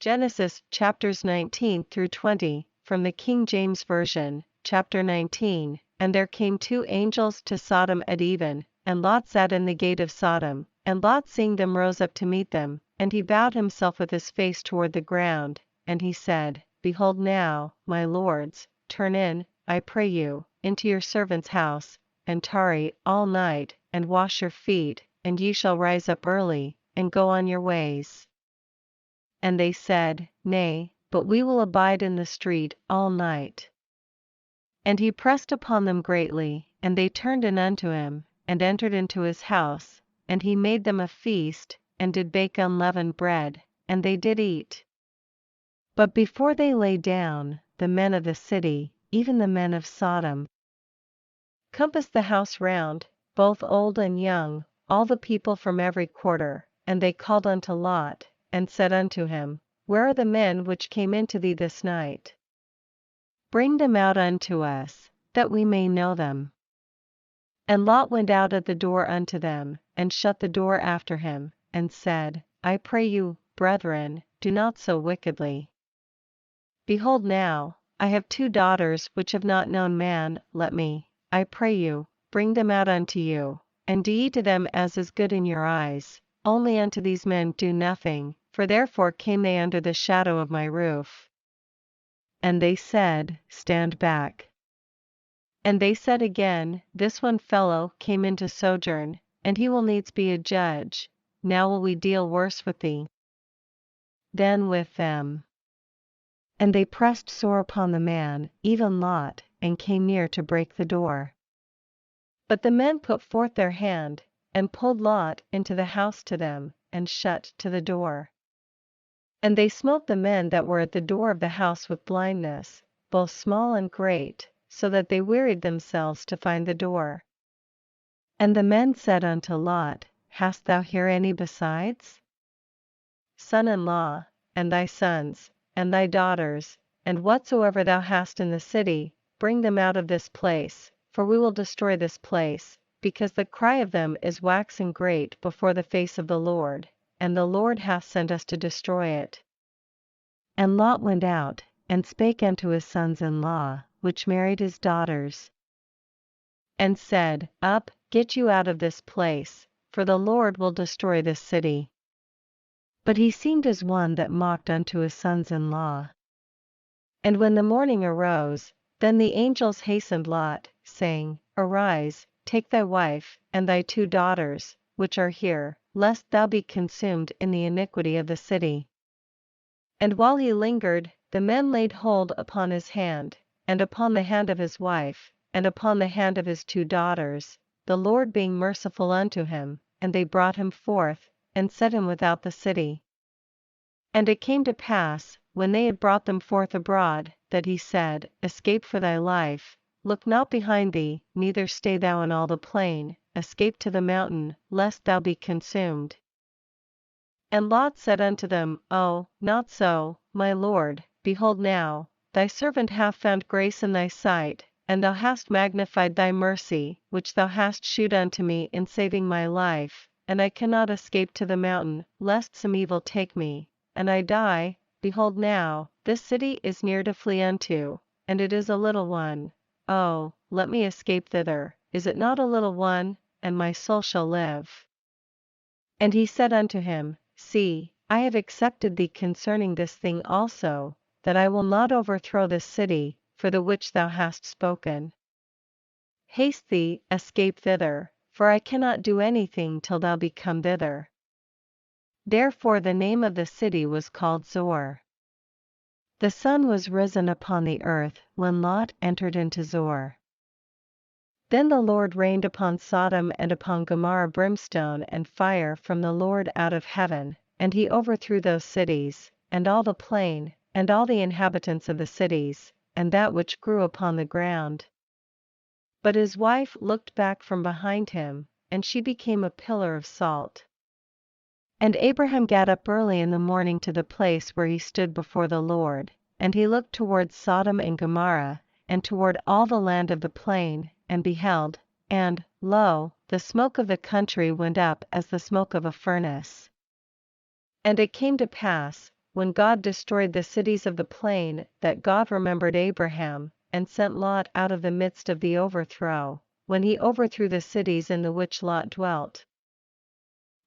Genesis chapters 19 through 20, from the King James Version, chapter 19. And there came 2 angels to Sodom at even, and Lot sat in the gate of Sodom. And Lot seeing them rose up to meet them, and he bowed himself with his face toward the ground, and he said, Behold now, my lords, turn in, I pray you, into your servant's house, and tarry all night, and wash your feet, and ye shall rise up early, and go on your ways. And they said, Nay, but we will abide in the street all night. And he pressed upon them greatly, and they turned in unto him, and entered into his house, and he made them a feast, and did bake unleavened bread, and they did eat. But before they lay down, the men of the city, even the men of Sodom, compassed the house round, both old and young, all the people from every quarter. And they called unto Lot, and said unto him, Where are the men which came into thee this night? Bring them out unto us, that we may know them. And Lot went out at the door unto them, and shut the door after him, and said, I pray you, brethren, do not so wickedly. Behold now, I have 2 daughters which have not known man. Let me, I pray you, bring them out unto you, and do ye to them as is good in your eyes. Only unto these men do nothing, for therefore came they under the shadow of my roof. And they said, Stand back. And they said again, This one fellow came in to sojourn, and he will needs be a judge. Now will we deal worse with thee than with them. And they pressed sore upon the man, even Lot, and came near to break the door. But the men put forth their hand, and pulled Lot into the house to them, and shut to the door. And they smote the men that were at the door of the house with blindness, both small and great, so that they wearied themselves to find the door. And the men said unto Lot, Hast thou here any besides? Son-in-law, and thy sons, and thy daughters, and whatsoever thou hast in the city, bring them out of this place, for we will destroy this place, because the cry of them is waxen great before the face of the Lord, and the Lord hath sent us to destroy it. And Lot went out, and spake unto his sons-in-law, which married his daughters, and said, Up, get you out of this place, for the Lord will destroy this city. But he seemed as one that mocked unto his sons-in-law. And when the morning arose, then the angels hastened Lot, saying, Arise, take thy wife, and thy 2 daughters, which are here, lest thou be consumed in the iniquity of the city. And while he lingered, the men laid hold upon his hand, and upon the hand of his wife, and upon the hand of his 2 daughters, the Lord being merciful unto him, and they brought him forth, and set him without the city. And it came to pass, when they had brought them forth abroad, that he said, Escape for thy life, look not behind thee, neither stay thou in all the plain, escape to the mountain, lest thou be consumed. And Lot said unto them, Oh, not so, my lord, behold now, thy servant hath found grace in thy sight, and thou hast magnified thy mercy, which thou hast shewed unto me in saving my life, and I cannot escape to the mountain, lest some evil take me, and I die. Behold now, this city is near to flee unto, and it is a little one. Oh, let me escape thither, is it not a little one, and my soul shall live? And he said unto him, See, I have accepted thee concerning this thing also, that I will not overthrow this city, for the which thou hast spoken. Haste thee, escape thither, for I cannot do anything till thou be come thither. Therefore the name of the city was called Zoar. The sun was risen upon the earth when Lot entered into Zoar. Then the Lord rained upon Sodom and upon Gomorrah brimstone and fire from the Lord out of heaven, and he overthrew those cities, and all the plain, and all the inhabitants of the cities, and that which grew upon the ground. But his wife looked back from behind him, and she became a pillar of salt. And Abraham got up early in the morning to the place where he stood before the Lord, and he looked toward Sodom and Gomorrah, and toward all the land of the plain, and beheld, and, lo, the smoke of the country went up as the smoke of a furnace. And it came to pass, when God destroyed the cities of the plain, that God remembered Abraham, and sent Lot out of the midst of the overthrow, when he overthrew the cities in the which Lot dwelt.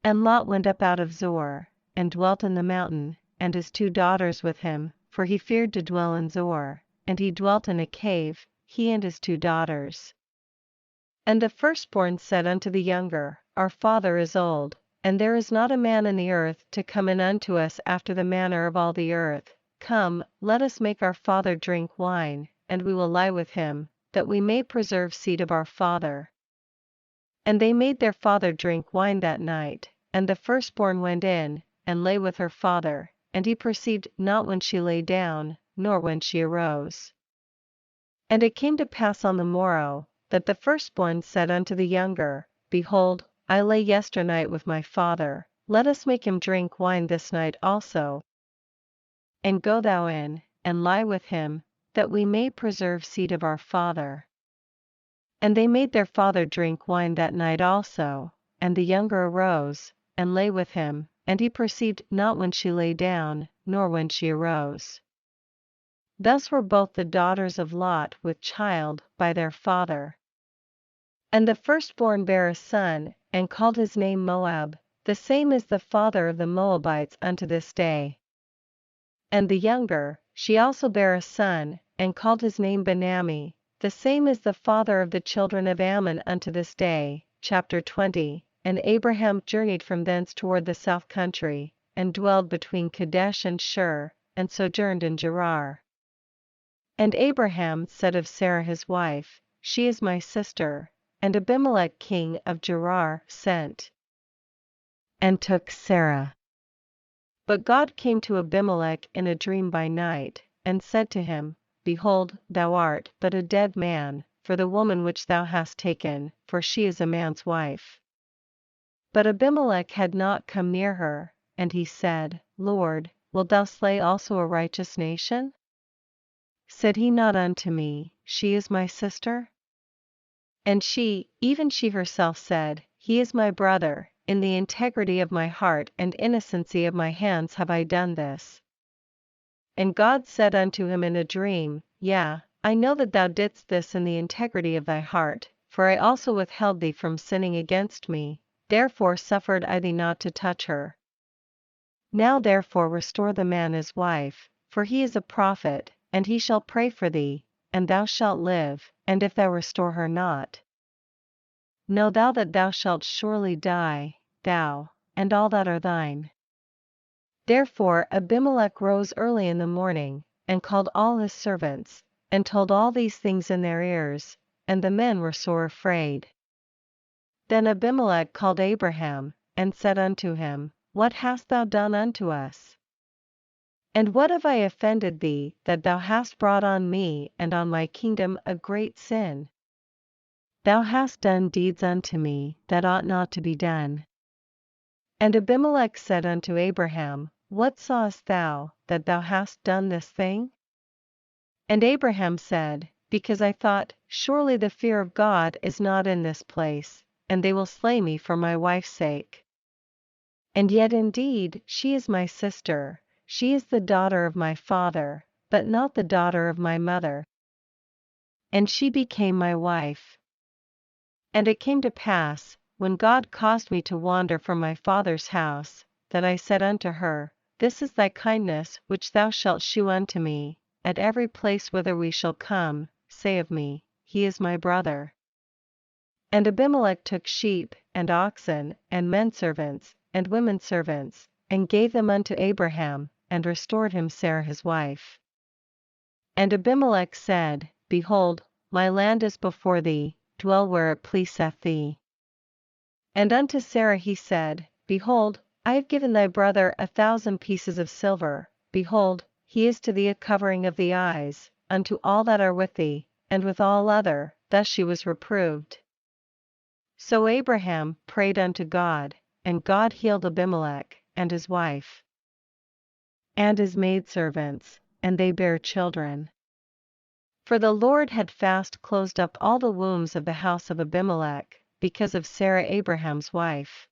And Lot went up out of Zoar, and dwelt in the mountain, and his 2 daughters with him, for he feared to dwell in Zoar, and he dwelt in a cave, he and his 2 daughters. And the firstborn said unto the younger, Our father is old, and there is not a man in the earth to come in unto us after the manner of all the earth. Come, let us make our father drink wine, and we will lie with him, that we may preserve seed of our father. And they made their father drink wine that night, and the firstborn went in, and lay with her father, and he perceived not when she lay down, nor when she arose. And it came to pass on the morrow, that the firstborn said unto the younger, Behold, I lay yesternight with my father, let us make him drink wine this night also. And go thou in, and lie with him, that we may preserve seed of our father. And they made their father drink wine that night also, and the younger arose, and lay with him, and he perceived not when she lay down, nor when she arose. Thus were both the daughters of Lot with child by their father. And the firstborn bare a son, and called his name Moab, the same is the father of the Moabites unto this day. And the younger, she also bare a son, and called his name Benammi, the same is the father of the children of Ammon unto this day. Chapter 20. And Abraham journeyed from thence toward the south country, and dwelled between Kadesh and Shur, and sojourned in Gerar. And Abraham said of Sarah his wife, She is my sister. And Abimelech king of Gerar sent and took Sarah. But God came to Abimelech in a dream by night, and said to him, Behold, thou art but a dead man, for the woman which thou hast taken, for she is a man's wife. But Abimelech had not come near her, and he said, Lord, wilt thou slay also a righteous nation? Said he not unto me, She is my sister? And she, even she herself said, He is my brother, in the integrity of my heart and innocency of my hands have I done this. And God said unto him in a dream, Yea, I know that thou didst this in the integrity of thy heart, for I also withheld thee from sinning against me, therefore suffered I thee not to touch her. Now therefore restore the man his wife, for he is a prophet, and he shall pray for thee, and thou shalt live, and if thou restore her not, know thou that thou shalt surely die, thou, and all that are thine. Therefore Abimelech rose early in the morning, and called all his servants, and told all these things in their ears, and the men were sore afraid. Then Abimelech called Abraham, and said unto him, What hast thou done unto us? And what have I offended thee, that thou hast brought on me and on my kingdom a great sin? Thou hast done deeds unto me that ought not to be done. And Abimelech said unto Abraham, What sawest thou, that thou hast done this thing? And Abraham said, Because I thought, Surely the fear of God is not in this place, and they will slay me for my wife's sake. And yet indeed she is my sister, she is the daughter of my father, but not the daughter of my mother. And she became my wife. And it came to pass, when God caused me to wander from my father's house, that I said unto her, This is thy kindness which thou shalt shew unto me, at every place whither we shall come, say of me, He is my brother. And Abimelech took sheep, and oxen, and menservants, and womenservants, and gave them unto Abraham, and restored him Sarah his wife. And Abimelech said, Behold, my land is before thee, dwell where it pleaseth thee. And unto Sarah he said, Behold, I have given thy brother 1,000 pieces of silver, behold, he is to thee a covering of the eyes, unto all that are with thee, and with all other. Thus she was reproved. So Abraham prayed unto God, and God healed Abimelech, and his wife, and his maidservants, and they bare children. For the Lord had fast closed up all the wombs of the house of Abimelech, because of Sarah Abraham's wife.